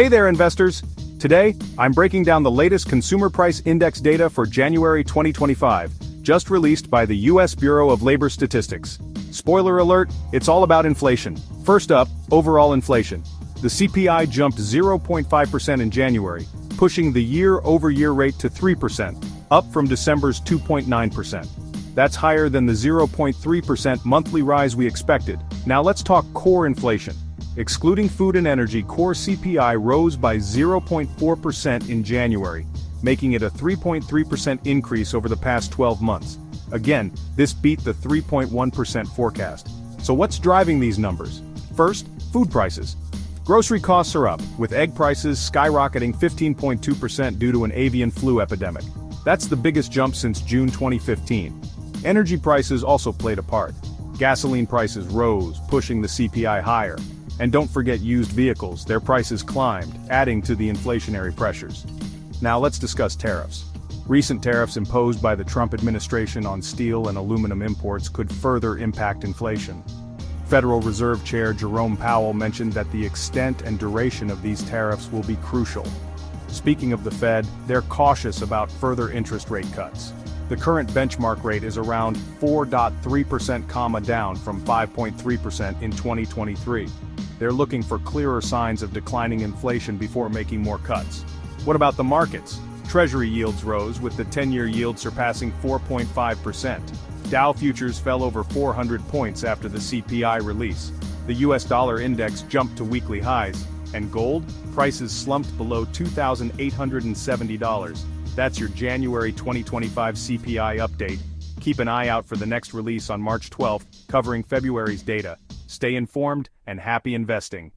Hey there, investors! Today, I'm breaking down the latest Consumer Price Index data for January 2025, just released by the U.S. Bureau of Labor Statistics. Spoiler alert, it's all about inflation. First up, overall inflation. The CPI jumped 0.5% in January, pushing the year-over-year rate to 3%, up from December's 2.9%. That's higher than the 0.3% monthly rise we expected. Now let's talk core inflation. Excluding food and energy, core CPI rose by 0.4% in January, making it a 3.3% increase over the past 12 months. Again, this beat the 3.1% forecast. So what's driving these numbers? First, food prices. Grocery costs are up, with egg prices skyrocketing 15.2% due to an avian flu epidemic. That's the biggest jump since June 2015. Energy prices also played a part. Gasoline prices rose, pushing the CPI higher. And don't forget used vehicles, their prices climbed, adding to the inflationary pressures. Now let's discuss tariffs. Recent tariffs imposed by the Trump administration on steel and aluminum imports could further impact inflation. Federal Reserve Chair Jerome Powell mentioned that the extent and duration of these tariffs will be crucial. Speaking of the Fed, they're cautious about further interest rate cuts. The current benchmark rate is around 4.3%, down from 5.3% in 2023. They're looking for clearer signs of declining inflation before making more cuts. What about the markets? Treasury yields rose, with the 10-year yield surpassing 4.5%. Dow futures fell over 400 points after the CPI release. The US dollar index jumped to weekly highs, and gold prices slumped below $2,870. That's your January 2025 CPI update. Keep an eye out for the next release on March 12th, covering February's data. Stay informed and happy investing.